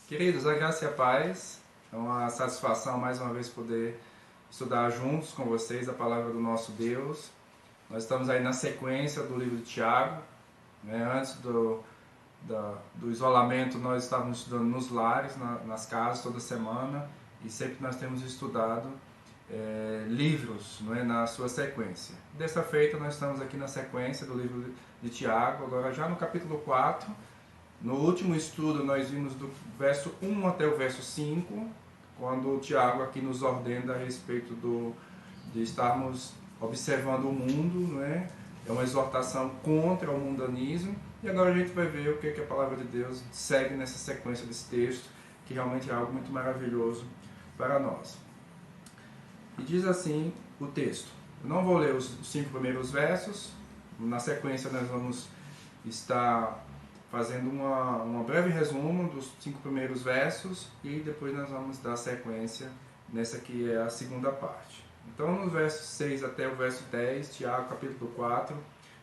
Queridos, a graça e a paz. É uma satisfação mais uma vez poder estudar juntos com vocês a palavra do nosso Deus. Nós estamos aí na sequência do livro de Tiago. Antes do isolamento, nós estávamos estudando nos lares, nas casas, toda semana. E sempre nós temos estudado livros, na sua sequência. Dessa feita, nós estamos aqui na sequência do livro de Tiago, agora já no capítulo 4. No último estudo, nós vimos do verso 1 até o verso 5, quando o Tiago aqui nos ordena a respeito de estarmos observando o mundo, É uma exortação contra o mundanismo. E agora a gente vai ver o que a palavra de Deus segue nessa sequência desse texto, que realmente é algo muito maravilhoso para nós. E diz assim o texto. Eu não vou ler os 5 primeiros versos. Na sequência nós vamos estar fazendo um breve resumo dos 5 primeiros versos e depois nós vamos dar sequência nessa que é a segunda parte. Então, no verso 6 até o verso 10, Tiago, capítulo 4,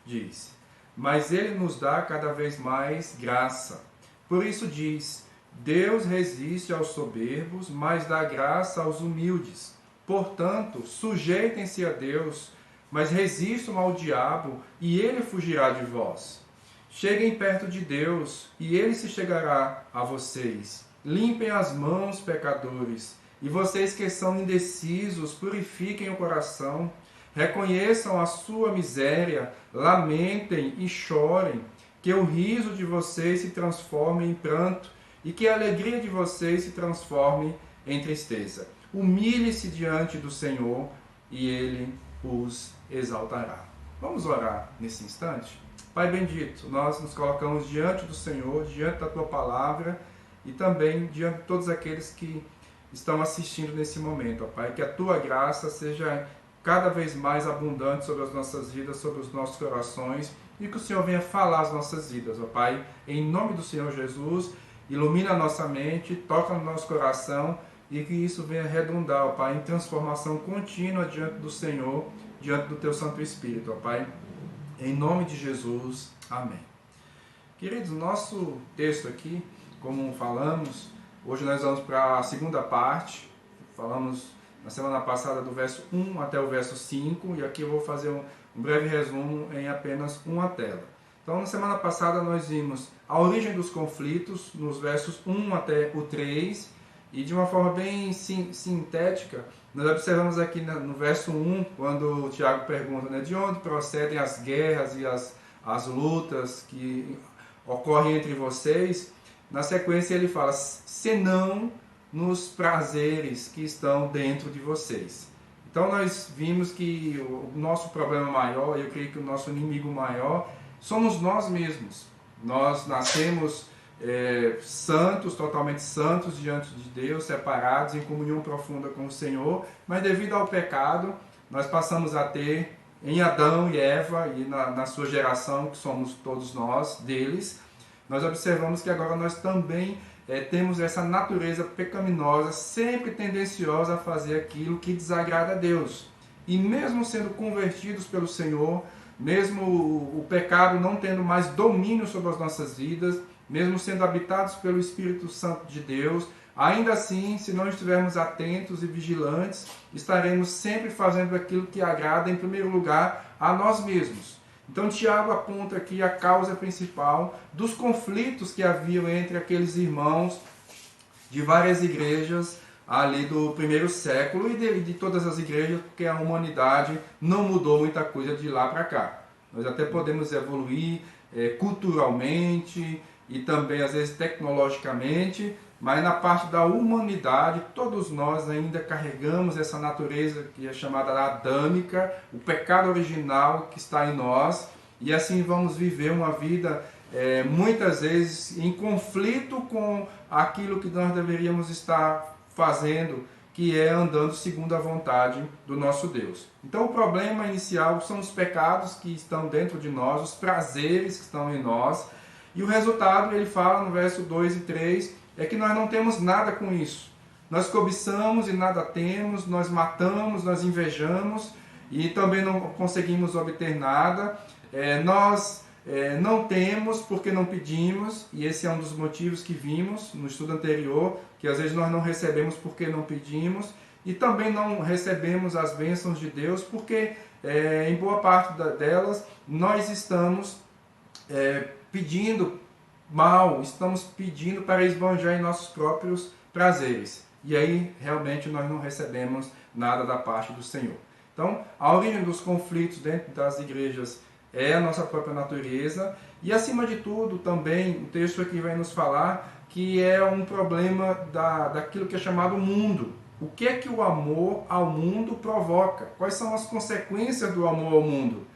diz: Mas ele nos dá cada vez mais graça. Por isso diz: Deus resiste aos soberbos, mas dá graça aos humildes. Portanto, sujeitem-se a Deus, mas resistam ao diabo, e ele fugirá de vós. Cheguem perto de Deus, e Ele se chegará a vocês. Limpem as mãos, pecadores, e vocês que são indecisos, purifiquem o coração. Reconheçam a sua miséria, lamentem e chorem. Que o riso de vocês se transforme em pranto, e que a alegria de vocês se transforme em tristeza. Humilhe-se diante do Senhor, e Ele os exaltará. Vamos orar nesse instante? Pai bendito, nós nos colocamos diante do Senhor, diante da Tua Palavra e também diante de todos aqueles que estão assistindo nesse momento, ó Pai. Que a Tua graça seja cada vez mais abundante sobre as nossas vidas, sobre os nossos corações e que o Senhor venha falar as nossas vidas, ó Pai. Em nome do Senhor Jesus, ilumina a nossa mente, toca no nosso coração e que isso venha redundar, ó Pai, em transformação contínua diante do Senhor, diante do Teu Santo Espírito, ó Pai. Em nome de Jesus, amém. Queridos, nosso texto aqui, como falamos, hoje nós vamos para a segunda parte. Falamos na semana passada do verso 1 até o verso 5, e aqui eu vou fazer um breve resumo em apenas uma tela. Então, na semana passada nós vimos a origem dos conflitos, nos versos 1 até o 3, e de uma forma bem sintética, nós observamos aqui no verso 1, quando o Tiago pergunta, de onde procedem as guerras e as lutas que ocorrem entre vocês. Na sequência ele fala, senão nos prazeres que estão dentro de vocês. Então nós vimos que o nosso problema maior, eu creio que o nosso inimigo maior, somos nós mesmos. Nós nascemos santos, totalmente santos diante de Deus, separados, em comunhão profunda com o Senhor, mas devido ao pecado, nós passamos a ter em Adão e Eva, e na sua geração, que somos todos nós, deles, nós observamos que agora nós também temos essa natureza pecaminosa, sempre tendenciosa a fazer aquilo que desagrada a Deus. E mesmo sendo convertidos pelo Senhor, mesmo o pecado não tendo mais domínio sobre as nossas vidas, mesmo sendo habitados pelo Espírito Santo de Deus, ainda assim, se não estivermos atentos e vigilantes, estaremos sempre fazendo aquilo que agrada, em primeiro lugar, a nós mesmos. Então, Tiago aponta aqui a causa principal dos conflitos que haviam entre aqueles irmãos de várias igrejas ali do primeiro século e de todas as igrejas, porque a humanidade não mudou muita coisa de lá para cá. Nós até podemos evoluir culturalmente e também, às vezes, tecnologicamente, mas na parte da humanidade, todos nós ainda carregamos essa natureza que é chamada adâmica, o pecado original que está em nós, e assim vamos viver uma vida, muitas vezes, em conflito com aquilo que nós deveríamos estar fazendo, que é andando segundo a vontade do nosso Deus. Então o problema inicial são os pecados que estão dentro de nós, os prazeres que estão em nós, e o resultado, ele fala no verso 2 e 3, é que nós não temos nada com isso. Nós cobiçamos e nada temos, nós matamos, nós invejamos e também não conseguimos obter nada. Nós não temos porque não pedimos, e esse é um dos motivos que vimos no estudo anterior, que às vezes nós não recebemos porque não pedimos, e também não recebemos as bênçãos de Deus porque em boa parte delas nós estamos pedindo mal, estamos pedindo para esbanjar em nossos próprios prazeres. E aí realmente nós não recebemos nada da parte do Senhor. Então, a origem dos conflitos dentro das igrejas é a nossa própria natureza. E acima de tudo também, o texto aqui vai nos falar que é um problema daquilo que é chamado mundo. O que é que o amor ao mundo provoca? Quais são as consequências do amor ao mundo?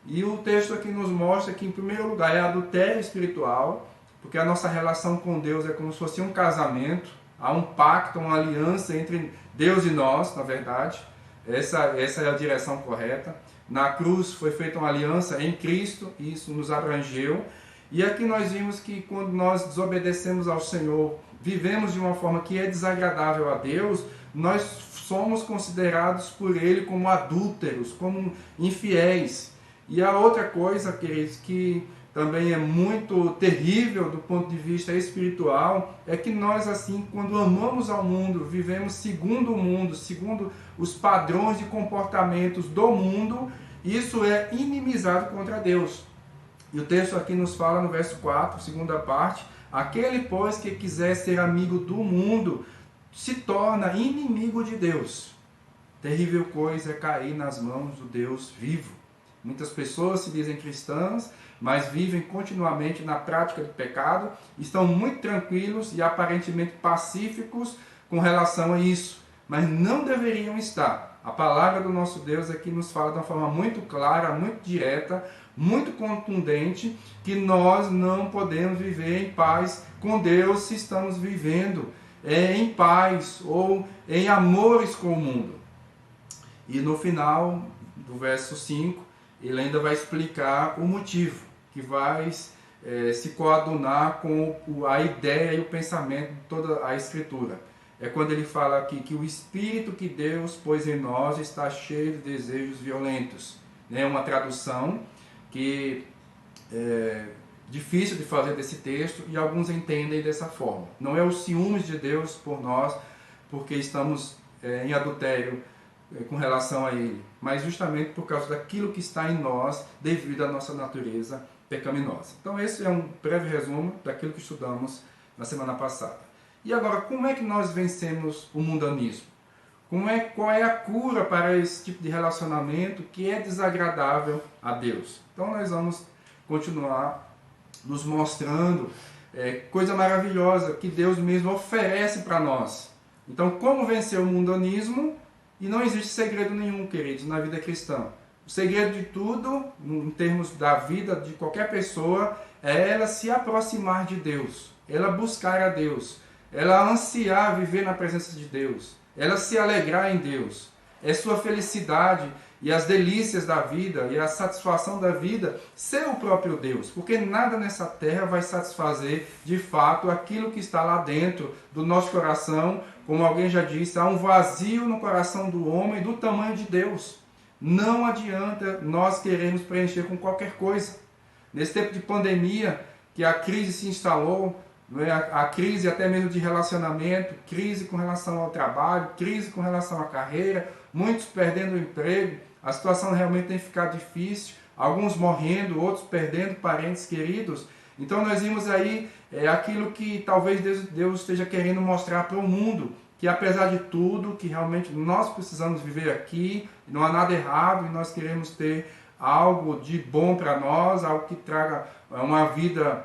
E o texto aqui nos mostra que, em primeiro lugar, é adultério espiritual, porque a nossa relação com Deus é como se fosse um casamento, há um pacto, uma aliança entre Deus e nós, na verdade. Essa é a direção correta. Na cruz foi feita uma aliança em Cristo, e isso nos abrangeu. E aqui nós vimos que quando nós desobedecemos ao Senhor, vivemos de uma forma que é desagradável a Deus, nós somos considerados por Ele como adúlteros, como infiéis. E a outra coisa, queridos, que também é muito terrível do ponto de vista espiritual, é que nós, assim, quando amamos ao mundo, vivemos segundo o mundo, segundo os padrões de comportamentos do mundo, isso é inimizado contra Deus. E o texto aqui nos fala no verso 4, segunda parte, aquele, pois, que quiser ser amigo do mundo, se torna inimigo de Deus. Terrível coisa é cair nas mãos do Deus vivo. Muitas pessoas se dizem cristãs, mas vivem continuamente na prática do pecado, estão muito tranquilos e aparentemente pacíficos com relação a isso, mas não deveriam estar. A palavra do nosso Deus aqui nos fala de uma forma muito clara, muito direta, muito contundente, que nós não podemos viver em paz com Deus se estamos vivendo em paz ou em amores com o mundo. E no final do verso 5, ele ainda vai explicar o motivo, que vai se coadunar com a ideia e o pensamento de toda a Escritura. É quando ele fala aqui que o Espírito que Deus pôs em nós está cheio de desejos violentos. É uma tradução que é difícil de fazer desse texto e alguns entendem dessa forma. Não é o ciúmes de Deus por nós, porque estamos em adultério com relação a Ele, mas justamente por causa daquilo que está em nós devido à nossa natureza pecaminosa. Então esse é um breve resumo daquilo que estudamos na semana passada. E agora, como é que nós vencemos o mundanismo? Qual é a cura para esse tipo de relacionamento que é desagradável a Deus? Então nós vamos continuar nos mostrando coisa maravilhosa que Deus mesmo oferece para nós. Então, como vencer o mundanismo? E não existe segredo nenhum, queridos, na vida cristã. O segredo de tudo, em termos da vida de qualquer pessoa, é ela se aproximar de Deus, ela buscar a Deus, ela ansiar viver na presença de Deus, ela se alegrar em Deus. É sua felicidade e as delícias da vida e a satisfação da vida ser o próprio Deus, porque nada nessa terra vai satisfazer de fato aquilo que está lá dentro do nosso coração. Como alguém já disse, há um vazio no coração do homem do tamanho de Deus. Não adianta nós queremos preencher com qualquer coisa. Nesse tempo de pandemia, que a crise se instalou, a crise até mesmo de relacionamento, crise com relação ao trabalho, crise com relação à carreira, muitos perdendo o emprego, a situação realmente tem ficado difícil, alguns morrendo, outros perdendo parentes queridos. Então nós vimos aí aquilo que talvez Deus esteja querendo mostrar para o mundo, que apesar de tudo, que realmente nós precisamos viver aqui, não há nada errado e nós queremos ter algo de bom para nós, algo que traga uma vida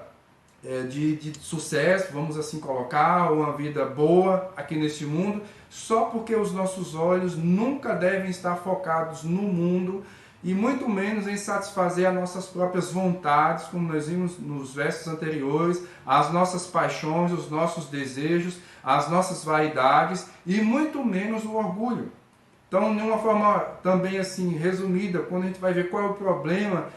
de sucesso, vamos assim colocar, uma vida boa aqui neste mundo, só porque os nossos olhos nunca devem estar focados no mundo e muito menos em satisfazer as nossas próprias vontades, como nós vimos nos versos anteriores, as nossas paixões, os nossos desejos, as nossas vaidades e muito menos o orgulho. Então, de uma forma também assim resumida, quando a gente vai ver qual é o problema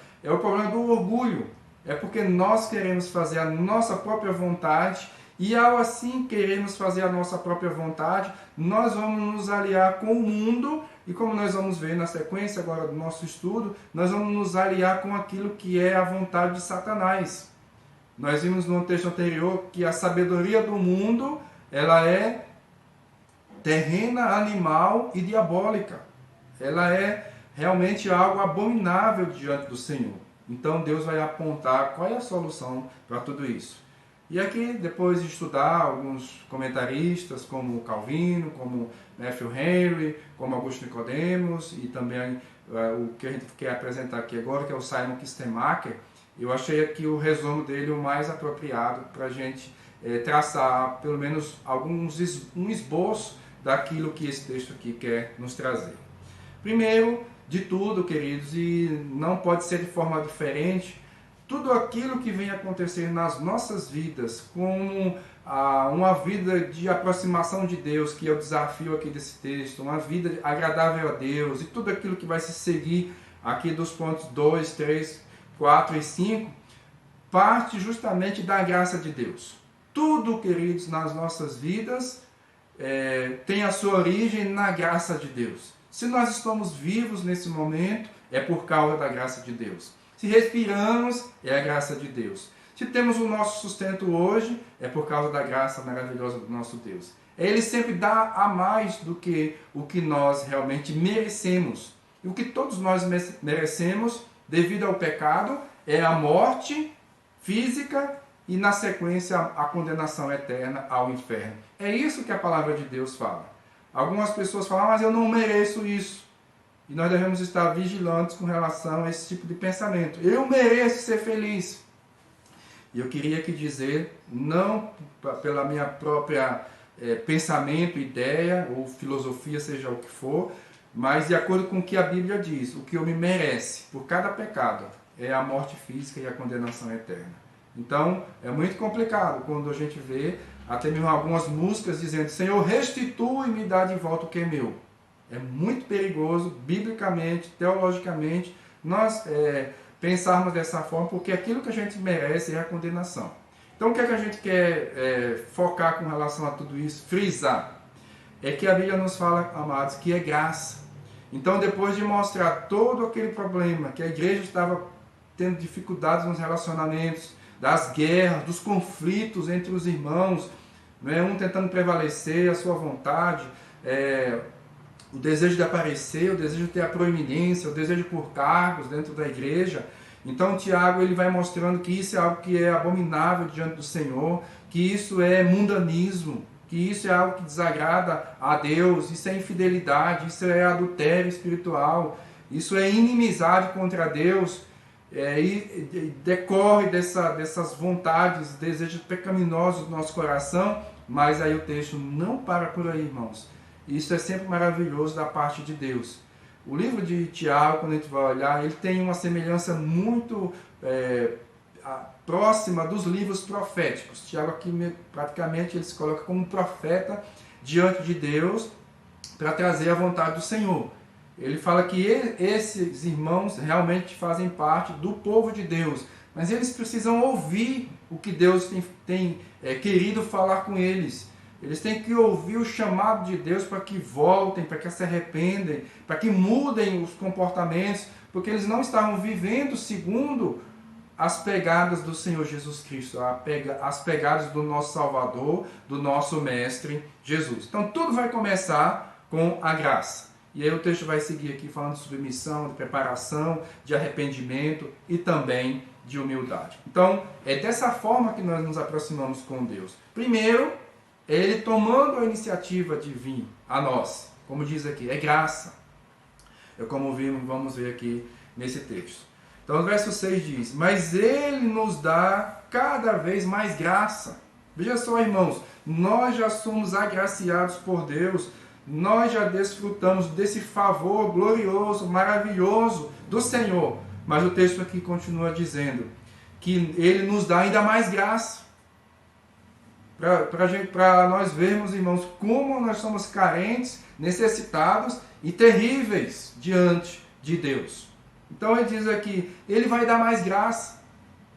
do orgulho. É porque nós queremos fazer a nossa própria vontade E ao assim queremos fazer a nossa própria vontade, nós vamos nos aliar com o mundo, e como nós vamos ver na sequência agora do nosso estudo, nós vamos nos aliar com aquilo que é a vontade de Satanás. Nós vimos no texto anterior que a sabedoria do mundo, ela é terrena, animal e diabólica. Ela é realmente algo abominável diante do Senhor. Então Deus vai apontar qual é a solução para tudo isso. E aqui, depois de estudar alguns comentaristas, como Calvino, como Matthew Henry, como Augusto Nicodemos, e também o que a gente quer apresentar aqui agora, que é o Simon Kistemaker, eu achei aqui o resumo dele o mais apropriado para a gente traçar, pelo menos, um esboço daquilo que esse texto aqui quer nos trazer. Primeiro de tudo, queridos, e não pode ser de forma diferente, tudo aquilo que vem acontecer nas nossas vidas, como uma vida de aproximação de Deus, que é o desafio aqui desse texto, uma vida agradável a Deus, e tudo aquilo que vai se seguir aqui dos pontos 2, 3, 4 e 5, parte justamente da graça de Deus. Tudo, queridos, nas nossas vidas tem a sua origem na graça de Deus. Se nós estamos vivos nesse momento, é por causa da graça de Deus. Se respiramos, é a graça de Deus. Se temos o nosso sustento hoje, é por causa da graça maravilhosa do nosso Deus. Ele sempre dá a mais do que o que nós realmente merecemos. E o que todos nós merecemos, devido ao pecado, é a morte física e, na sequência, a condenação eterna ao inferno. É isso que a palavra de Deus fala. Algumas pessoas falam, mas eu não mereço isso. E nós devemos estar vigilantes com relação a esse tipo de pensamento. Eu mereço ser feliz. E eu queria aqui dizer, não pela minha própria pensamento, ideia ou filosofia, seja o que for, mas de acordo com o que a Bíblia diz, o que eu me merece por cada pecado é a morte física e a condenação eterna. Então, é muito complicado quando a gente vê até mesmo algumas músicas dizendo, Senhor, restitui e me dá de volta o que é meu. É muito perigoso, biblicamente, teologicamente, nós pensarmos dessa forma, porque aquilo que a gente merece é a condenação. Então, o que é que a gente quer focar com relação a tudo isso, frisar? É que a Bíblia nos fala, amados, que é graça. Então, depois de mostrar todo aquele problema, que a igreja estava tendo dificuldades nos relacionamentos, das guerras, dos conflitos entre os irmãos, né? Um tentando prevalecer a sua vontade, o desejo de aparecer, o desejo de ter a proeminência, o desejo por cargos dentro da igreja. Então Tiago ele vai mostrando que isso é algo que é abominável diante do Senhor, que isso é mundanismo, que isso é algo que desagrada a Deus, isso é infidelidade, isso é adultério espiritual, isso é inimizade contra Deus, e decorre dessas vontades, desejos pecaminosos do nosso coração. Mas aí o texto não para por aí, irmãos. Isso é sempre maravilhoso da parte de Deus. O livro de Tiago, quando a gente vai olhar, ele tem uma semelhança muito próxima dos livros proféticos. Tiago aqui praticamente ele se coloca como um profeta diante de Deus para trazer a vontade do Senhor. Ele fala que esses irmãos realmente fazem parte do povo de Deus, mas eles precisam ouvir o que Deus tem querido falar com eles. Eles têm que ouvir o chamado de Deus para que voltem, para que se arrependem, para que mudem os comportamentos, porque eles não estavam vivendo segundo as pegadas do Senhor Jesus Cristo, as pegadas do nosso Salvador, do nosso Mestre Jesus. Então tudo vai começar com a graça. E aí o texto vai seguir aqui falando de submissão, de preparação, de arrependimento e também de humildade. Então, é dessa forma que nós nos aproximamos com Deus. Primeiro, Ele tomando a iniciativa de vir a nós. Como diz aqui, é graça. É como vamos ver aqui nesse texto. Então, o verso 6 diz, mas Ele nos dá cada vez mais graça. Veja só, irmãos, nós já somos agraciados por Deus. Nós já desfrutamos desse favor glorioso, maravilhoso do Senhor. Mas o texto aqui continua dizendo que Ele nos dá ainda mais graça. Para nós vermos, irmãos, como nós somos carentes, necessitados e terríveis diante de Deus. Então ele diz aqui, Ele vai dar mais graça.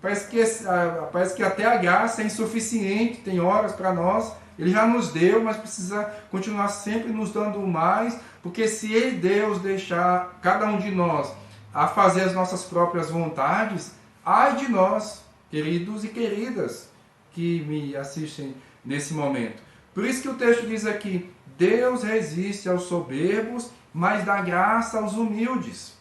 Parece que até a graça é insuficiente, tem horas para nós. Ele já nos deu, mas precisa continuar sempre nos dando mais, porque se Ele, Deus, deixar cada um de nós a fazer as nossas próprias vontades, ai de nós, queridos e queridas, que me assistem nesse momento. Por isso que o texto diz aqui, Deus resiste aos soberbos, mas dá graça aos humildes.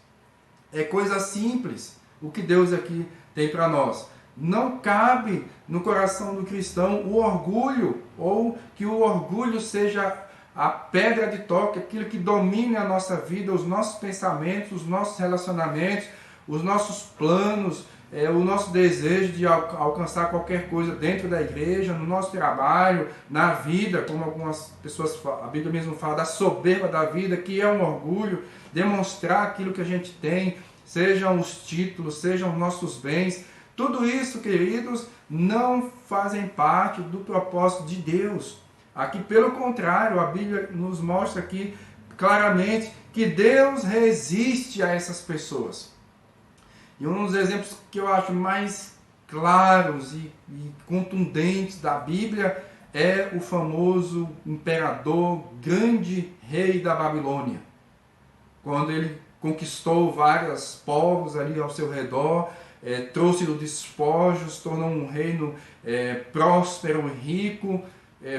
É coisa simples o que Deus aqui tem para nós. Não cabe no coração do cristão o orgulho, ou que o orgulho seja a pedra de toque, aquilo que domine a nossa vida, os nossos pensamentos, os nossos relacionamentos, os nossos planos, o nosso desejo de alcançar qualquer coisa dentro da igreja, no nosso trabalho, na vida, como algumas pessoas falam, a Bíblia mesmo fala da soberba da vida, que é um orgulho, demonstrar aquilo que a gente tem, sejam os títulos, sejam os nossos bens. Tudo isso, queridos, não fazem parte do propósito de Deus. Aqui, pelo contrário, a Bíblia nos mostra aqui claramente que Deus resiste a essas pessoas. E um dos exemplos que eu acho mais claros e contundentes da Bíblia é o famoso imperador, grande rei da Babilônia. Quando ele conquistou vários povos ali ao seu redor, trouxe os despojos, tornou um reino próspero e rico,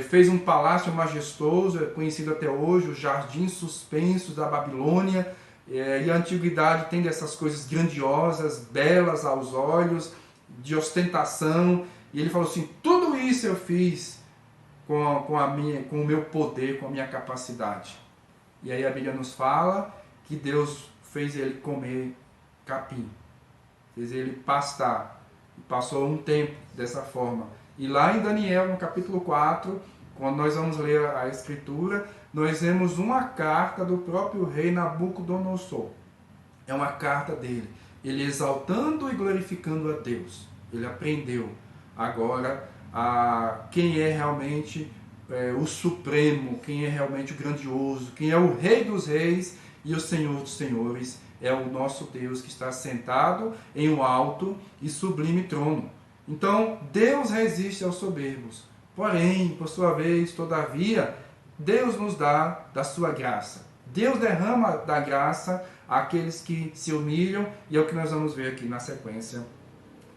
fez um palácio majestoso, conhecido até hoje, os jardins suspensos da Babilônia, e a antiguidade tem dessas coisas grandiosas, belas aos olhos, de ostentação, e ele falou assim, tudo isso eu fiz com o meu poder, com a minha capacidade. E aí a Bíblia nos fala que Deus fez ele comer capim, fez ele pastar, e passou um tempo dessa forma. E lá em Daniel, no capítulo 4, quando nós vamos ler a Escritura, nós vemos uma carta do próprio rei Nabucodonosor. É uma carta dele, ele exaltando e glorificando a Deus. Ele aprendeu agora a quem é realmente o Supremo, quem é realmente o grandioso, quem é o Rei dos Reis e o Senhor dos Senhores. É o nosso Deus que está sentado em um alto e sublime trono. Então, Deus resiste aos soberbos. Porém, por sua vez, todavia, Deus nos dá da sua graça. Deus derrama da graça àqueles que se humilham, e é o que nós vamos ver aqui na sequência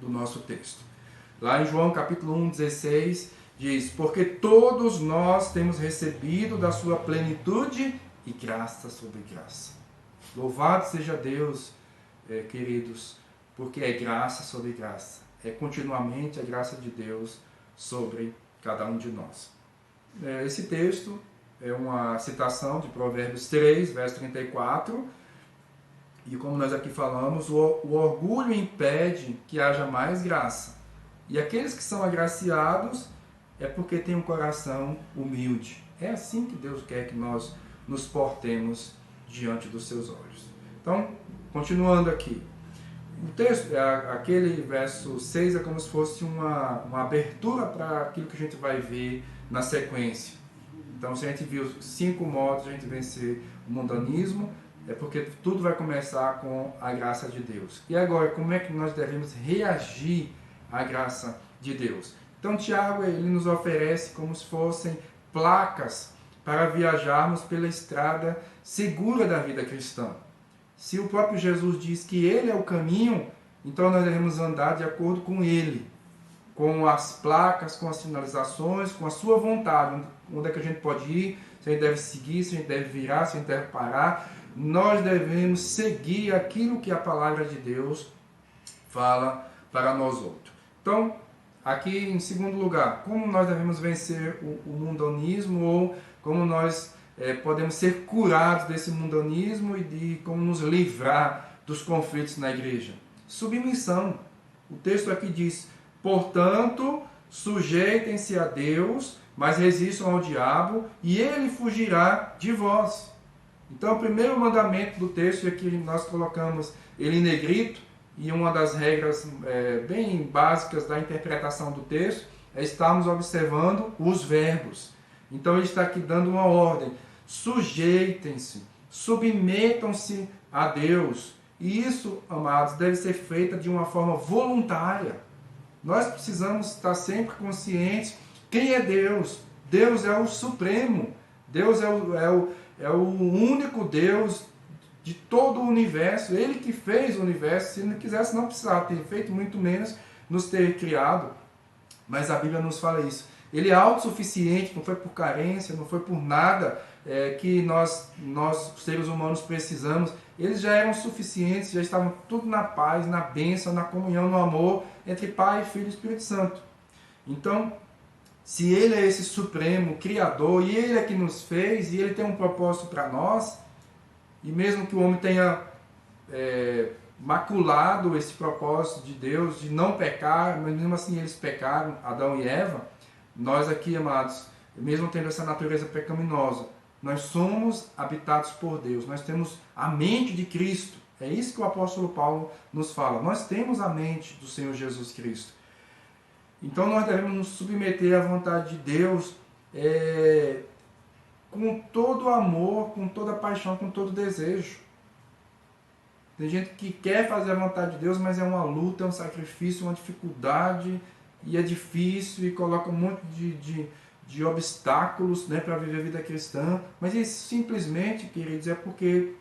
do nosso texto. Lá em João capítulo 1:16, diz, porque todos nós temos recebido da sua plenitude e graça sobre graça. Louvado seja Deus, queridos, porque é graça sobre graça. É continuamente a graça de Deus sobre cada um de nós. Esse texto é uma citação de Provérbios 3, verso 34. E como nós aqui falamos, o orgulho impede que haja mais graça. E aqueles que são agraciados é porque têm um coração humilde. É assim que Deus quer que nós nos portemos diante dos seus olhos. Então, continuando aqui. O texto, aquele verso 6 é como se fosse uma abertura para aquilo que a gente vai ver na sequência. Então, se a gente viu 5 modos de a gente vencer o mundanismo, é porque tudo vai começar com a graça de Deus. E agora, como é que nós devemos reagir à graça de Deus? Então, Tiago, ele nos oferece como se fossem placas para viajarmos pela estrada segura da vida cristã. Se o próprio Jesus diz que Ele é o caminho, então nós devemos andar de acordo com Ele, com as placas, com as sinalizações, com a sua vontade, onde é que a gente pode ir, se a gente deve seguir, se a gente deve virar, se a gente deve parar. Nós devemos seguir aquilo que a palavra de Deus fala para nós outros. Então, aqui em segundo lugar, como nós devemos vencer o mundanismo, ou como nós podemos ser curados desse mundanismo e de como nos livrar dos conflitos na igreja. Submissão. O texto aqui diz, portanto, sujeitem-se a Deus, mas resistam ao diabo, e ele fugirá de vós. Então, o primeiro mandamento do texto, aqui nós colocamos ele em negrito, e uma das regras bem básicas da interpretação do texto é estarmos observando os verbos. Então, ele está aqui dando uma ordem. Sujeitem-se, submetam-se a Deus. E isso, amados, deve ser feito de uma forma voluntária. Nós precisamos estar sempre conscientes quem é Deus. Deus é o Supremo. Deus é o único Deus de todo o universo. Ele que fez o universo. Se ele não quisesse, não precisava ter feito, muito menos nos ter criado. Mas a Bíblia nos fala isso. Ele é autossuficiente, não foi por carência, não foi por nada que nós, seres humanos, precisamos. Eles já eram suficientes, já estavam tudo na paz, na bênção, na comunhão, no amor entre Pai, Filho e Espírito Santo. Então, se Ele é esse Supremo, Criador, e Ele é que nos fez, e Ele tem um propósito para nós, e mesmo que o homem tenha maculado esse propósito de Deus, de não pecar, mas mesmo assim eles pecaram, Adão e Eva, nós aqui, amados, mesmo tendo essa natureza pecaminosa, nós somos habitados por Deus, nós temos a mente de Cristo. É isso que o apóstolo Paulo nos fala. Nós temos a mente do Senhor Jesus Cristo. Então nós devemos nos submeter à vontade de Deus com todo amor, com toda paixão, com todo desejo. Tem gente que quer fazer a vontade de Deus, mas é uma luta, é um sacrifício, uma dificuldade, e é difícil, e coloca um monte de obstáculos, né, para viver a vida cristã. Mas isso simplesmente, queridos, é porque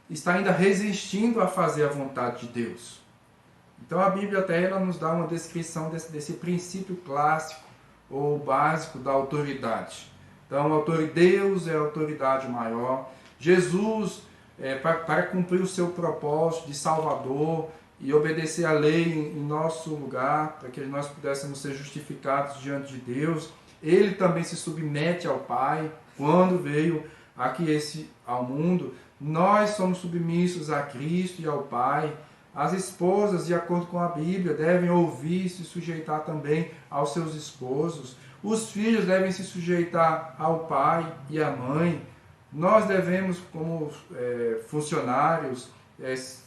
está ainda resistindo a fazer a vontade de Deus. Então a Bíblia até ela nos dá uma descrição desse princípio clássico ou básico da autoridade. Então Deus é a autoridade maior. Jesus, para cumprir o seu propósito de Salvador e obedecer a lei em nosso lugar, para que nós pudéssemos ser justificados diante de Deus, Ele também se submete ao Pai quando veio aqui ao mundo. Nós somos submissos a Cristo e ao Pai. As esposas, de acordo com a Bíblia, devem ouvir e se sujeitar também aos seus esposos. Os filhos devem se sujeitar ao pai e à mãe. Nós devemos, como funcionários,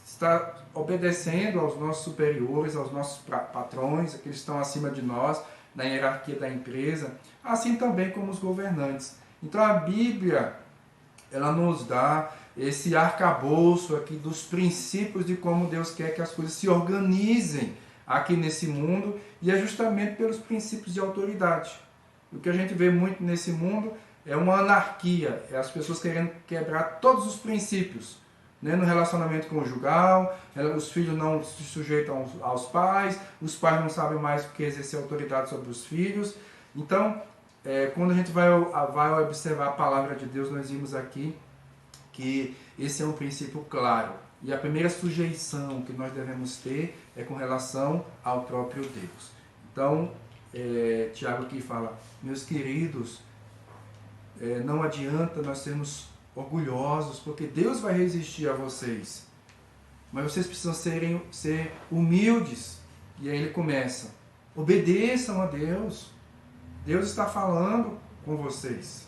estar obedecendo aos nossos superiores, aos nossos patrões, aqueles que estão acima de nós, na hierarquia da empresa, assim também como os governantes. Então a Bíblia, ela nos dá esse arcabouço aqui dos princípios de como Deus quer que as coisas se organizem aqui nesse mundo, e é justamente pelos princípios de autoridade. O que a gente vê muito nesse mundo é uma anarquia, é as pessoas querendo quebrar todos os princípios, né? No relacionamento conjugal, os filhos não se sujeitam aos pais, os pais não sabem mais o que exercer autoridade sobre os filhos. Então, quando a gente vai observar a palavra de Deus, nós vimos aqui que esse é um princípio claro. E a primeira sujeição que nós devemos ter é com relação ao próprio Deus. Então, Tiago aqui fala, meus queridos, não adianta nós sermos orgulhosos, porque Deus vai resistir a vocês. Mas vocês precisam ser humildes. E aí ele começa, obedeçam a Deus. Deus está falando com vocês.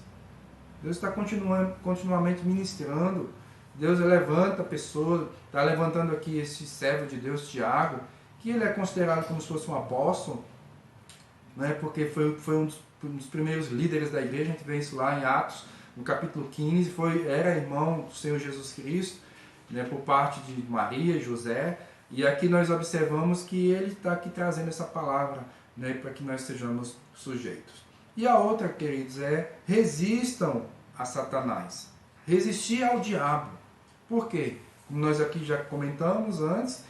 Deus está continuamente ministrando. Deus levanta pessoas, está levantando aqui esse servo de Deus, Tiago, que ele é considerado como se fosse um apóstolo, né? Porque foi um dos primeiros líderes da igreja. A gente vê isso lá em Atos, no capítulo 15, era irmão do Senhor Jesus Cristo, né, por parte de Maria e José, e aqui nós observamos que ele está aqui trazendo essa palavra, né, para que nós sejamos sujeitos. E a outra, queridos, resistam a Satanás. Resistir ao diabo. Por quê? Como nós aqui já comentamos antes,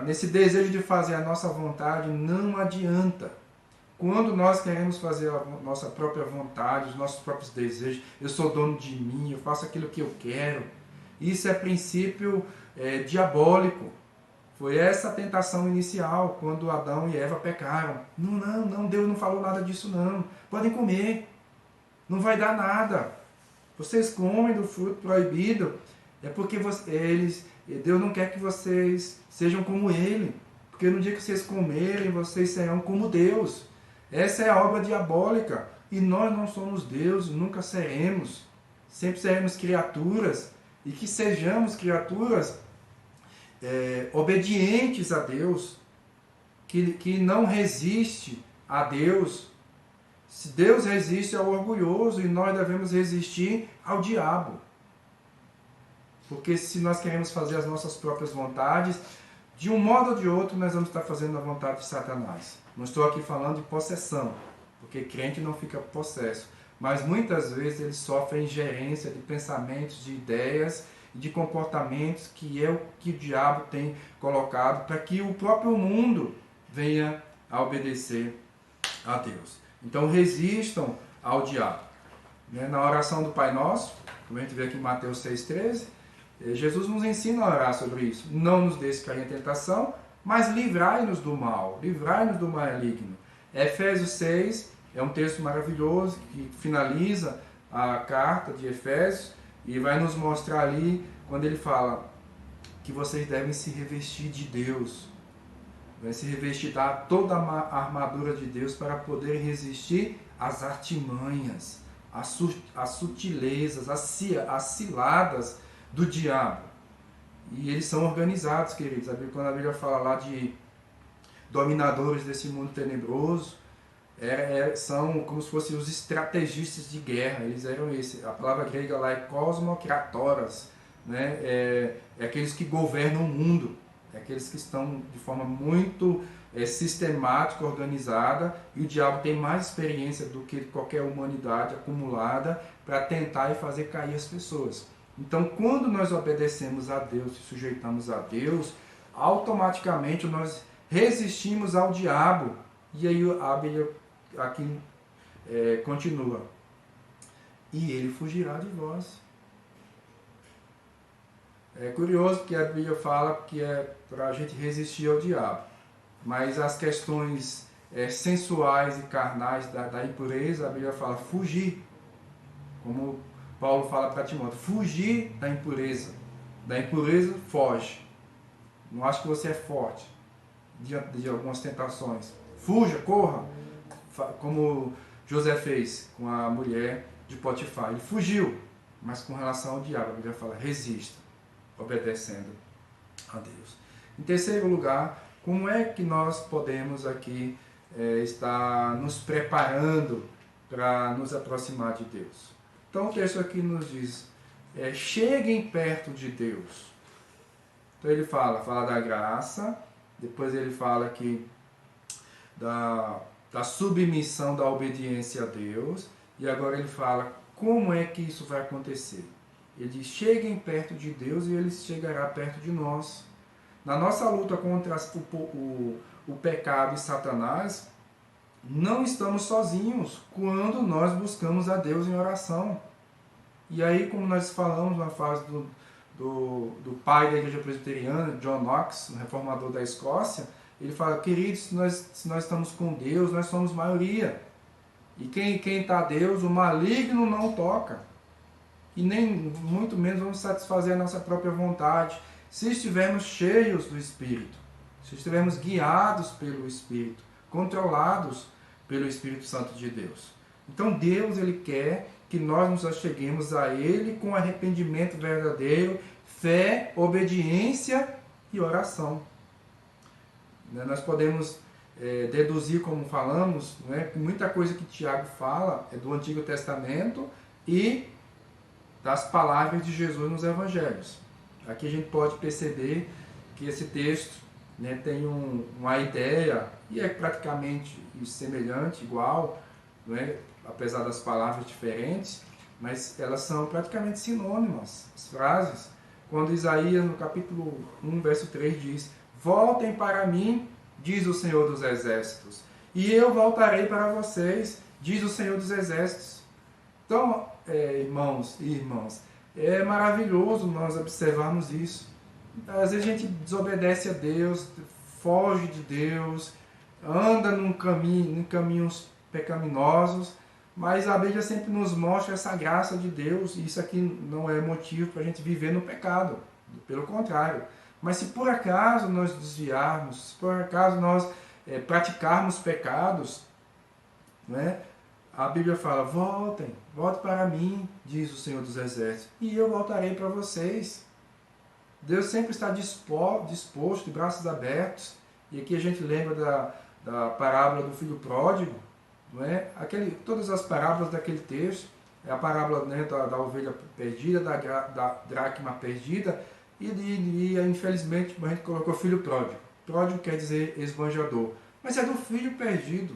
nesse desejo de fazer a nossa vontade, não adianta. Quando nós queremos fazer a nossa própria vontade, os nossos próprios desejos, eu sou dono de mim, eu faço aquilo que eu quero, isso é princípio diabólico. Foi essa a tentação inicial, quando Adão e Eva pecaram. Não, Deus não falou nada disso não. Podem comer, não vai dar nada. Vocês comem do fruto proibido, é porque Deus não quer que vocês sejam como Ele. Porque no dia que vocês comerem, vocês serão como Deus. Essa é a obra diabólica. E nós não somos Deus, nunca seremos. Sempre seremos criaturas. E que sejamos criaturas obedientes a Deus, que não resiste a Deus. Se Deus resiste ao orgulhoso, e nós devemos resistir ao diabo. Porque se nós queremos fazer as nossas próprias vontades, de um modo ou de outro, nós vamos estar fazendo a vontade de Satanás. Não estou aqui falando de possessão, porque crente não fica possesso. Mas muitas vezes eles sofrem ingerência de pensamentos, de ideias e de comportamentos que é o que o diabo tem colocado para que o próprio mundo venha a obedecer a Deus. Então resistam ao diabo. Na oração do Pai Nosso, como a gente vê aqui em Mateus 6,13, Jesus nos ensina a orar sobre isso. Não nos deixe cair em tentação, mas livrai-nos do mal, livrai-nos do maligno. Efésios 6 é um texto maravilhoso que finaliza a carta de Efésios e vai nos mostrar ali, quando ele fala que vocês devem se revestir de Deus, devem se revestir de toda a armadura de Deus para poder resistir às artimanhas, às sutilezas, às ciladas do diabo. E eles são organizados, queridos. Quando a Bíblia fala lá de dominadores desse mundo tenebroso, são como se fossem os estrategistas de guerra. Eles eram esse. A palavra grega lá é cosmokratoras, né? É aqueles que governam o mundo, é aqueles que estão de forma muito sistemática, organizada, e o diabo tem mais experiência do que qualquer humanidade acumulada para tentar e fazer cair as pessoas. Então, quando nós obedecemos a Deus e sujeitamos a Deus, automaticamente nós resistimos ao diabo. E aí a Bíblia aqui continua. E ele fugirá de vós. É curioso que a Bíblia fala que é para a gente resistir ao diabo. Mas as questões sensuais e carnais da impureza, a Bíblia fala fugir. Como Paulo fala para Timóteo, fugir da impureza. Da impureza, foge. Não acho que você é forte diante de algumas tentações. Fuja, corra. Como José fez com a mulher de Potifar. Ele fugiu, mas com relação ao diabo, a Bíblia fala, resista, obedecendo a Deus. Em terceiro lugar, como é que nós podemos aqui estar nos preparando para nos aproximar de Deus? Então o texto aqui nos diz, cheguem perto de Deus. Então ele fala da graça, depois ele fala aqui da submissão, da obediência a Deus, e agora ele fala como é que isso vai acontecer. Ele diz, cheguem perto de Deus e ele chegará perto de nós. Na nossa luta contra o pecado e Satanás, não estamos sozinhos quando nós buscamos a Deus em oração. E aí, como nós falamos na fase do pai da igreja presbiteriana, John Knox, um reformador da Escócia, ele fala, queridos, se nós estamos com Deus, nós somos maioria. E quem está a Deus, o maligno não toca. E nem muito menos vamos satisfazer a nossa própria vontade, se estivermos cheios do Espírito, se estivermos guiados pelo Espírito, controlados pelo Espírito Santo de Deus. Então Deus, ele quer que nós nos acheguemos a Ele com arrependimento verdadeiro, fé, obediência e oração. Nós podemos deduzir, como falamos, que muita coisa que Tiago fala é do Antigo Testamento e das palavras de Jesus nos Evangelhos. Aqui a gente pode perceber que esse texto tem uma ideia, e é praticamente semelhante, igual, apesar das palavras diferentes, mas elas são praticamente sinônimas, as frases. Quando Isaías, no capítulo 1, verso 3, diz, voltem para mim, diz o Senhor dos Exércitos, e eu voltarei para vocês, diz o Senhor dos Exércitos. Então, irmãos e irmãs, é maravilhoso nós observarmos isso. Às vezes a gente desobedece a Deus, foge de Deus, anda em caminhos pecaminosos, mas a Bíblia sempre nos mostra essa graça de Deus, e isso aqui não é motivo para a gente viver no pecado, pelo contrário. Mas se por acaso nós desviarmos, se por acaso nós praticarmos pecados, a Bíblia fala, volte para mim, diz o Senhor dos Exércitos, e eu voltarei para vocês. Deus sempre está disposto, de braços abertos. E aqui a gente lembra da parábola do filho pródigo, todas as parábolas daquele texto, é a parábola da ovelha perdida, da dracma perdida, e infelizmente a gente colocou filho pródigo. Pródigo quer dizer esbanjador, mas é do filho perdido.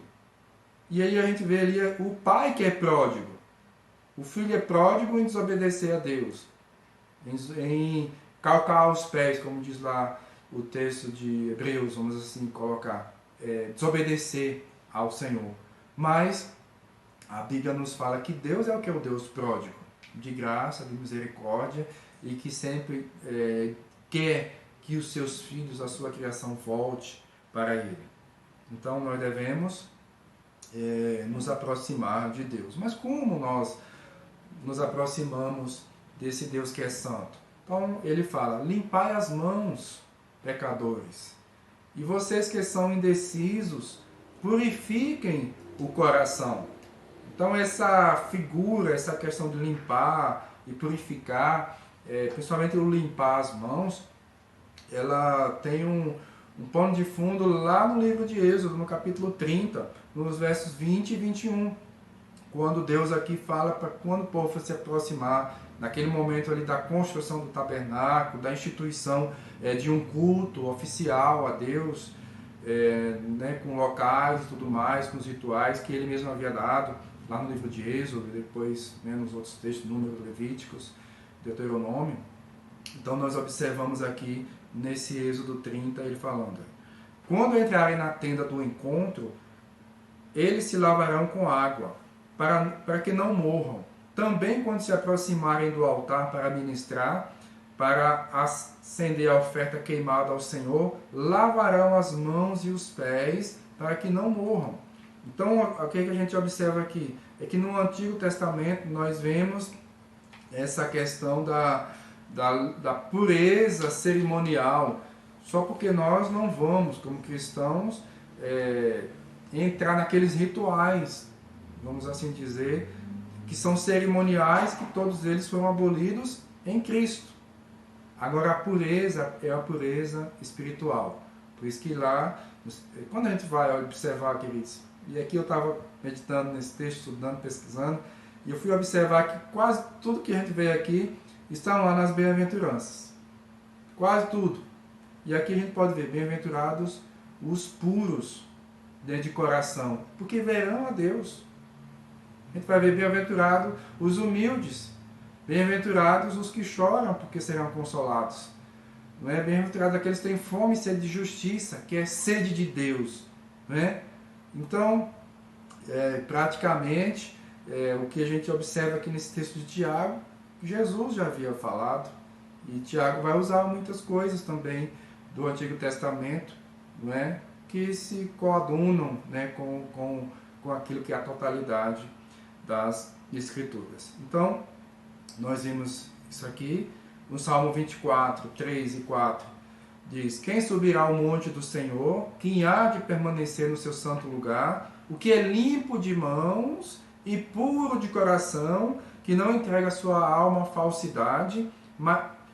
E aí a gente vê ali o pai que é pródigo. O filho é pródigo em desobedecer a Deus, em calcar os pés, como diz lá o texto de Hebreus, vamos assim colocar, desobedecer ao Senhor. Mas a Bíblia nos fala que Deus é o que é o Deus pródigo, de graça, de misericórdia, e que sempre quer que os seus filhos, a sua criação, volte para Ele. Então nós devemos nos aproximar de Deus. Mas como nós nos aproximamos desse Deus que é santo? Então ele fala: limpai as mãos, pecadores, e vocês que são indecisos, purifiquem o coração. Então essa figura, essa questão de limpar e purificar, principalmente o limpar as mãos, ela tem um pano de fundo lá no livro de Êxodo, no capítulo 30, nos versos 20 e 21, quando Deus aqui fala para quando o povo se aproximar, naquele momento ali da construção do tabernáculo, da instituição de um culto oficial a Deus, com locais e tudo mais, com os rituais que ele mesmo havia dado, lá no livro de Êxodo, depois nos outros textos, Número, Levíticos, Deuteronômio. Então nós observamos aqui nesse Êxodo 30 ele falando: quando entrarem na tenda do encontro, eles se lavarão com água, para que não morram. Também quando se aproximarem do altar para ministrar, para acender a oferta queimada ao Senhor, lavarão as mãos e os pés, para que não morram. Então, o que a gente observa aqui? É que no Antigo Testamento nós vemos essa questão da pureza cerimonial, só porque nós não vamos, como cristãos, entrar naqueles rituais, vamos assim dizer, que são cerimoniais, que todos eles foram abolidos em Cristo. Agora a pureza é a pureza espiritual. Por isso que lá, quando a gente vai observar, queridos, e aqui eu estava meditando nesse texto, estudando, pesquisando, e eu fui observar que quase tudo que a gente vê aqui estão lá nas bem-aventuranças. Quase tudo. E aqui a gente pode ver: bem-aventurados os puros de coração, porque verão a Deus. A gente vai ver: bem-aventurados os humildes, bem-aventurados os que choram, porque serão consolados. Não é? Bem-aventurados aqueles que têm fome e sede de justiça, que é sede de Deus. Não é? Então, praticamente, o que a gente observa aqui nesse texto de Tiago, Jesus já havia falado, e Tiago vai usar muitas coisas também do Antigo Testamento, não é? Que se coadunam, né, com aquilo que é a totalidade das Escrituras. Então, nós vimos isso aqui no Salmo 24, 3 e 4. Diz: quem subirá ao monte do Senhor, quem há de permanecer no seu santo lugar, o que é limpo de mãos e puro de coração, que não entrega sua alma à falsidade,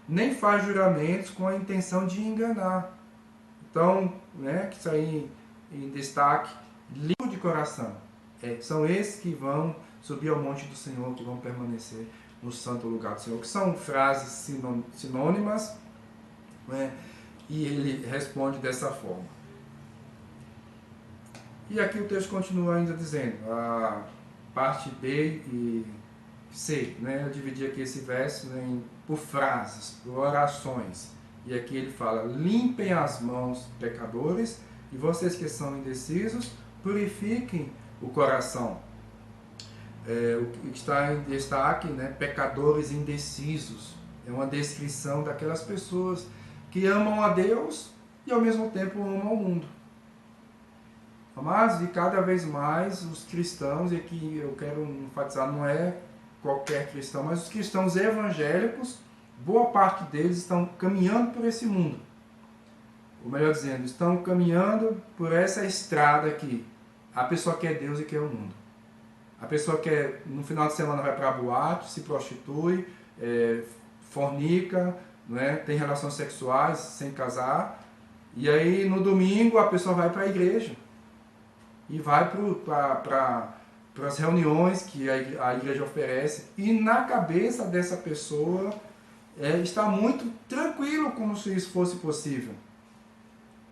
nem faz juramentos com a intenção de enganar. Então, que isso aí em destaque: limpo de coração. São esses que vão subir ao monte do Senhor, que vão permanecer no santo lugar do Senhor, que são frases sinônimas, e ele responde dessa forma. E aqui o texto continua ainda dizendo, a parte B e C, eu dividi aqui esse verso por frases, por orações. E aqui ele fala: limpem as mãos, pecadores, e vocês que são indecisos, purifiquem o coração. O que está em destaque, pecadores indecisos, é uma descrição daquelas pessoas que amam a Deus e ao mesmo tempo amam o mundo. Mas, e cada vez mais os cristãos, e aqui eu quero enfatizar, não é qualquer cristão, mas os cristãos evangélicos, boa parte deles estão caminhando por esse mundo. Ou melhor dizendo, estão caminhando por essa estrada aqui. A pessoa quer Deus e quer o mundo. A pessoa quer, no final de semana, vai para a boate, se prostitui, fornica, tem relações sexuais sem casar. E aí, no domingo, a pessoa vai para a igreja. E vai para as reuniões que a igreja oferece. E na cabeça dessa pessoa está muito tranquilo, como se isso fosse possível.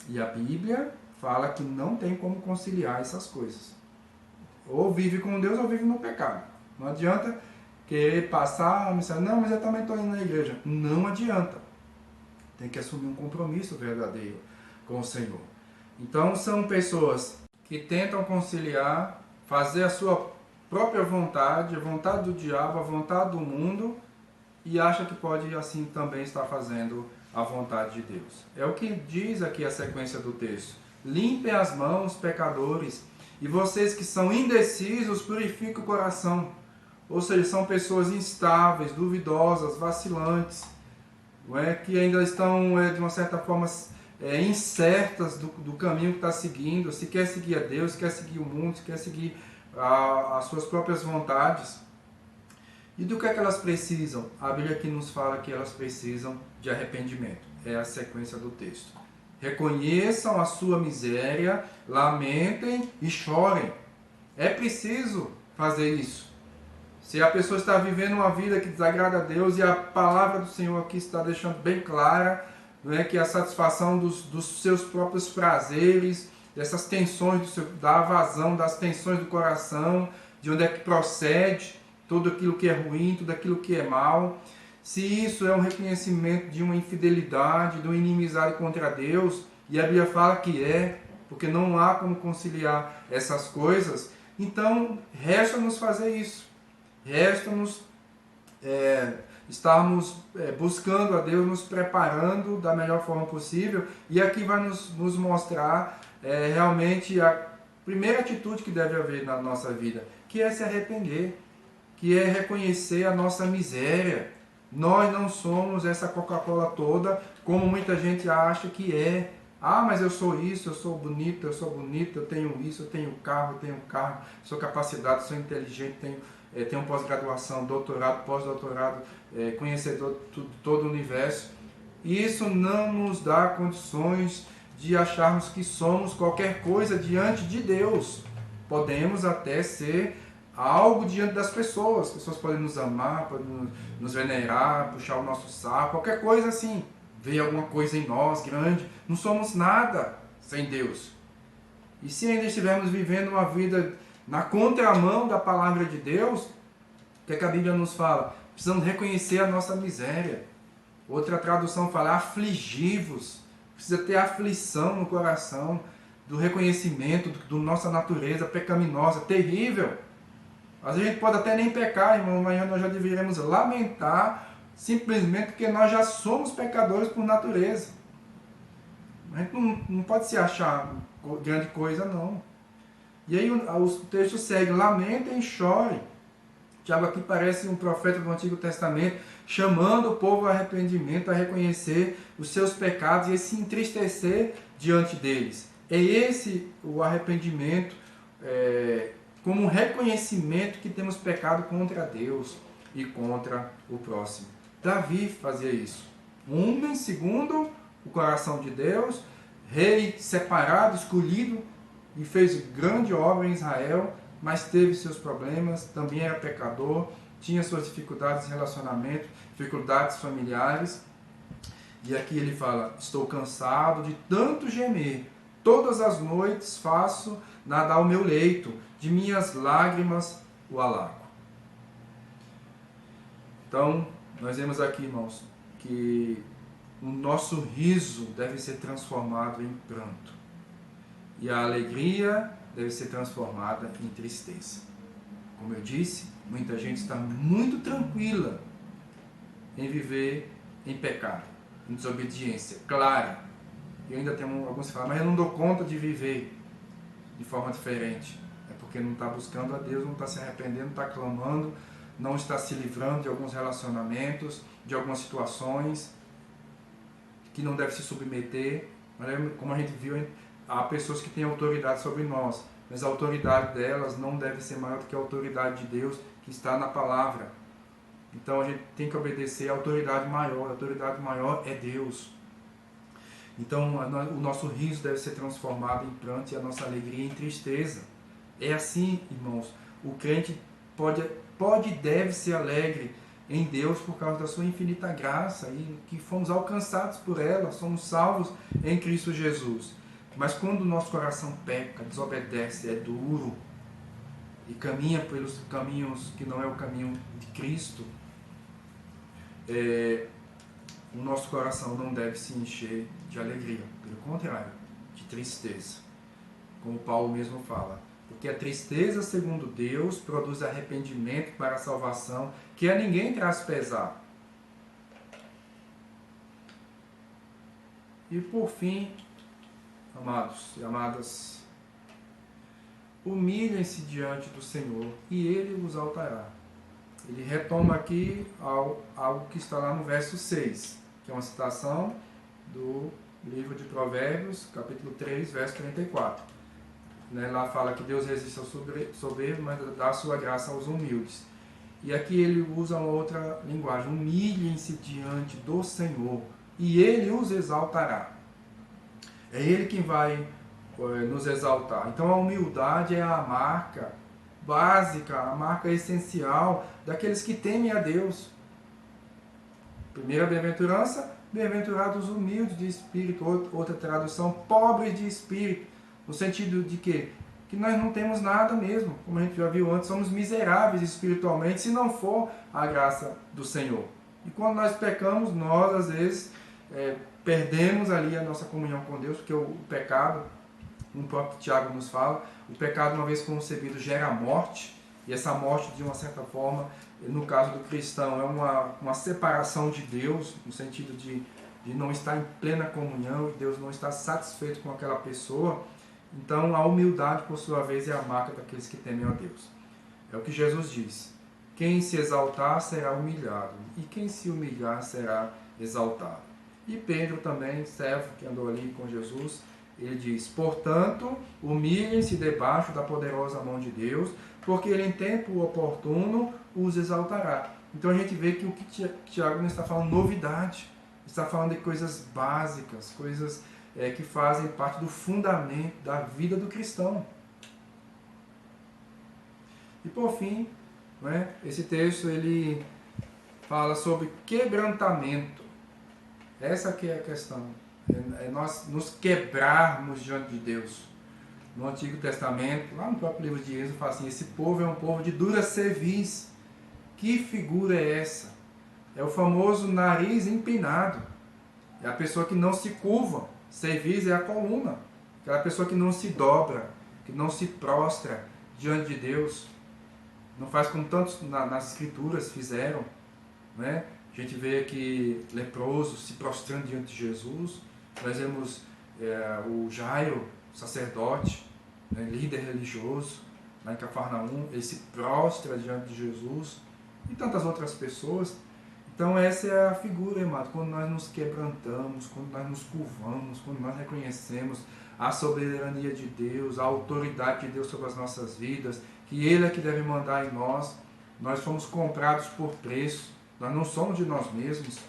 E a Bíblia fala que não tem como conciliar essas coisas. Ou vive com Deus ou vive no pecado. Não adianta querer passar, não, mas eu também estou indo na igreja. Não adianta. Tem que assumir um compromisso verdadeiro com o Senhor. Então são pessoas que tentam conciliar, fazer a sua própria vontade, a vontade do diabo, a vontade do mundo, e acha que pode assim também estar fazendo a vontade de Deus. É o que diz aqui a sequência do texto. Limpem as mãos, pecadores, e vocês que são indecisos, purifiquem o coração. Ou seja, são pessoas instáveis, duvidosas, vacilantes, que ainda estão, de uma certa forma, incertas do caminho que está seguindo, se quer seguir a Deus, se quer seguir o mundo, se quer seguir as suas próprias vontades. E do que é que elas precisam? A Bíblia aqui nos fala que elas precisam de arrependimento. É a sequência do texto. Reconheçam a sua miséria, lamentem e chorem. É preciso fazer isso. Se a pessoa está vivendo uma vida que desagrada a Deus, e a palavra do Senhor aqui está deixando bem clara, não é, que a satisfação dos seus próprios prazeres, dessas tensões, da vazão das tensões do coração, de onde é que procede tudo aquilo que é ruim, tudo aquilo que é mal. Se isso é um reconhecimento de uma infidelidade, de uma inimizade contra Deus, e a Bíblia fala que porque não há como conciliar essas coisas, então resta-nos fazer isso. Resta-nos estarmos buscando a Deus, nos preparando da melhor forma possível, e aqui vai nos mostrar realmente a primeira atitude que deve haver na nossa vida, que é se arrepender, que é reconhecer a nossa miséria. Nós não somos essa Coca-Cola toda, como muita gente acha que é. Ah, mas eu sou isso, eu sou bonito, eu sou bonita, eu tenho isso, eu tenho carro, sou capacitado, sou inteligente, tenho pós-graduação, doutorado, pós-doutorado, conhecedor de todo o universo. Isso não nos dá condições de acharmos que somos qualquer coisa diante de Deus. Podemos até ser algo diante das pessoas. As pessoas podem nos amar, podem nos venerar, puxar o nosso saco, qualquer coisa assim. Ver alguma coisa em nós grande. Não somos nada sem Deus. E se ainda estivermos vivendo uma vida na contramão da palavra de Deus, o que é que a Bíblia nos fala? Precisamos reconhecer a nossa miséria. Outra tradução fala afligivos. Precisa ter aflição no coração, do reconhecimento da nossa natureza pecaminosa, terrível. Às vezes a gente pode até nem pecar, irmão, mas nós já deveríamos lamentar simplesmente porque nós já somos pecadores por natureza. A gente não pode se achar grande coisa, não. E aí o texto segue, lamentem e chorem. Tiago aqui parece um profeta do Antigo Testamento, chamando o povo ao arrependimento, a reconhecer os seus pecados e a se entristecer diante deles. É esse o arrependimento, como um reconhecimento que temos pecado contra Deus e contra o próximo. Davi fazia isso. Um homem segundo o coração de Deus, rei separado, escolhido, e fez grande obra em Israel, mas teve seus problemas, também era pecador, tinha suas dificuldades de relacionamento, dificuldades familiares. E aqui ele fala, estou cansado de tanto gemer, todas as noites faço nadar o meu leito, de minhas lágrimas o alago. Então, nós vemos aqui, irmãos, que o nosso riso deve ser transformado em pranto. E a alegria deve ser transformada em tristeza. Como eu disse, muita gente está muito tranquila em viver em pecado, em desobediência clara. E ainda tem alguns que falam, mas eu não dou conta de viver de forma diferente. É porque não está buscando a Deus, não está se arrependendo, não está clamando, não está se livrando de alguns relacionamentos, de algumas situações que não deve se submeter. Como a gente viu, há pessoas que têm autoridade sobre nós, mas a autoridade delas não deve ser maior do que a autoridade de Deus que está na palavra. Então a gente tem que obedecer à autoridade maior. A autoridade maior é Deus. Então o nosso riso deve ser transformado em pranto e a nossa alegria em tristeza. É assim, irmãos, o crente pode e deve ser alegre em Deus por causa da sua infinita graça e que fomos alcançados por ela, somos salvos em Cristo Jesus. Mas quando o nosso coração peca, desobedece, é duro e caminha pelos caminhos que não é o caminho de Cristo, o nosso coração não deve se encher de alegria, pelo contrário, de tristeza. Como Paulo mesmo fala, porque a tristeza, segundo Deus, produz arrependimento para a salvação, que a ninguém traz pesar. E por fim, amados e amadas, humilhem-se diante do Senhor e Ele os exaltará. Ele retoma aqui algo que está lá no verso 6, que é uma citação do livro de Provérbios, capítulo 3, verso 34. Lá fala que Deus resiste ao soberbo, mas dá a sua graça aos humildes. E aqui ele usa uma outra linguagem: humilhem-se diante do Senhor e Ele os exaltará. É Ele quem vai nos exaltar. Então a humildade é a marca básica, a marca essencial daqueles que temem a Deus. Primeira bem-aventurança: bem-aventurados humildes de espírito. Outra tradução: pobres de espírito. No sentido de quê? Que nós não temos nada mesmo. Como a gente já viu antes, somos miseráveis espiritualmente se não for a graça do Senhor. E quando nós pecamos, nós às vezes perdemos ali a nossa comunhão com Deus, porque o pecado, como o próprio Tiago nos fala, o pecado, uma vez concebido, gera morte. E essa morte, de uma certa forma, no caso do cristão, é uma separação de Deus, no sentido de não estar em plena comunhão e Deus não estar satisfeito com aquela pessoa. Então a humildade, por sua vez, é a marca daqueles que temem a Deus. É o que Jesus diz: quem se exaltar será humilhado, e quem se humilhar será exaltado. E Pedro também, servo que andou ali com Jesus, ele diz: portanto, humilhem-se debaixo da poderosa mão de Deus, porque Ele em tempo oportuno os exaltará. Então a gente vê que o que Tiago não está falando novidade, está falando de coisas básicas, coisas que fazem parte do fundamento da vida do cristão. E por fim, esse texto ele fala sobre quebrantamento. Essa que é a questão. É nós nos quebrarmos diante de Deus. No Antigo Testamento, lá no próprio livro de Êxodo, fala assim: esse povo é um povo de dura cerviz. Que figura é essa? É o famoso nariz empinado. É a pessoa que não se curva. Cerviz é a coluna. Aquela pessoa que não se dobra, que não se prostra diante de Deus. Não faz como tantos nas Escrituras fizeram. A gente vê aqui leprosos se prostrando diante de Jesus. Nós vemos o Jairo, sacerdote, líder religioso, lá em Cafarnaum, ele se prostra diante de Jesus e tantas outras pessoas. Então essa é a figura, amado, quando nós nos quebrantamos, quando nós nos curvamos, quando nós reconhecemos a soberania de Deus, a autoridade de Deus sobre as nossas vidas, que Ele é que deve mandar em nós. Nós fomos comprados por preço, nós não somos de nós mesmos.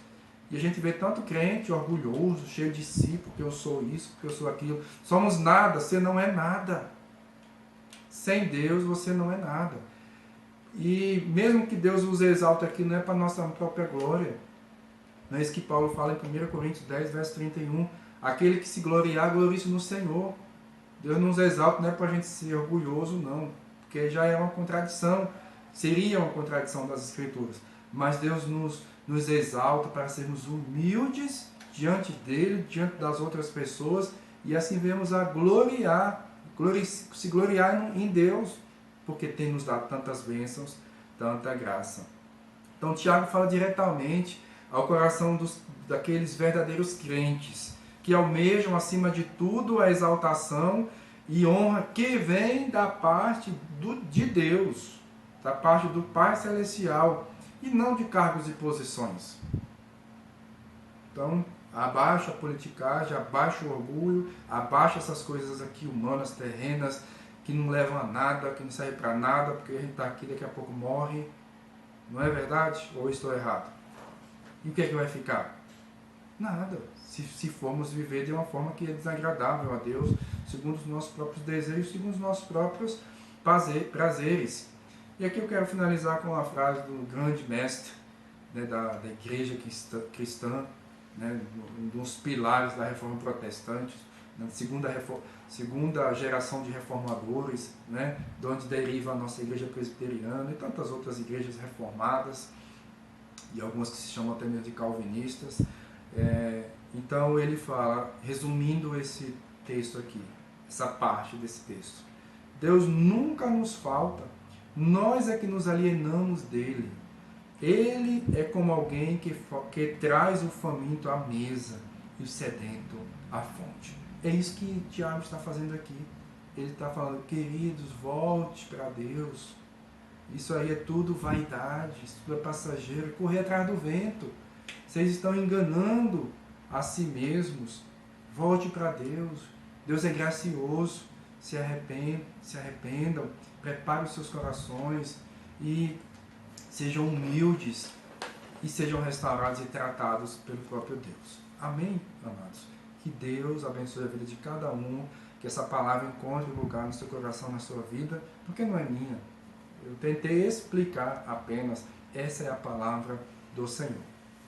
E a gente vê tanto crente orgulhoso, cheio de si, porque eu sou isso, porque eu sou aquilo. Somos nada, você não é nada. Sem Deus você não é nada. E mesmo que Deus os exalte aqui, não é para a nossa própria glória. Não é isso que Paulo fala em 1 Coríntios 10, verso 31. Aquele que se gloriar, glorie-se no Senhor. Deus nos exalta, não é para a gente ser orgulhoso, não. Porque já é uma contradição. Seria uma contradição das Escrituras. Mas Deus nos exalta para sermos humildes diante dele, diante das outras pessoas, e assim vemos a se gloriar em Deus, porque tem nos dado tantas bênçãos, tanta graça. Então Tiago fala diretamente ao coração daqueles verdadeiros crentes, que almejam acima de tudo a exaltação e honra que vem da parte de Deus, da parte do Pai Celestial, e não de cargos e posições. Então, abaixa a politicagem, abaixa o orgulho, abaixa essas coisas aqui humanas, terrenas, que não levam a nada, que não servem para nada, porque a gente está aqui, daqui a pouco morre. Não é verdade? Ou estou errado? E o que é que vai ficar? Nada. Se formos viver de uma forma que é desagradável a Deus, segundo os nossos próprios desejos, segundo os nossos próprios prazeres. E aqui eu quero finalizar com uma frase do grande mestre, né, da igreja cristã, né, um dos pilares da reforma protestante, na segunda geração de reformadores, né, de onde deriva a nossa igreja presbiteriana e tantas outras igrejas reformadas, e algumas que se chamam até mesmo de calvinistas. Então ele fala, resumindo esse texto aqui, essa parte desse texto: Deus nunca nos falta, nós é que nos alienamos dele. Ele é como alguém que traz o faminto à mesa e o sedento à fonte. É isso que Tiago está fazendo aqui. Ele está falando, queridos, volte para Deus. Isso aí é tudo vaidade, isso tudo é passageiro, correr atrás do vento. Vocês estão enganando a si mesmos. Volte para Deus. Deus é gracioso. Se arrependam, preparem os seus corações e sejam humildes e sejam restaurados e tratados pelo próprio Deus. Amém, amados? Que Deus abençoe a vida de cada um, que essa palavra encontre lugar no seu coração, na sua vida, porque não é minha. Eu tentei explicar apenas, essa é a palavra do Senhor.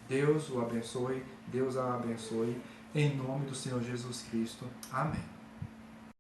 Deus o abençoe, Deus a abençoe, em nome do Senhor Jesus Cristo. Amém.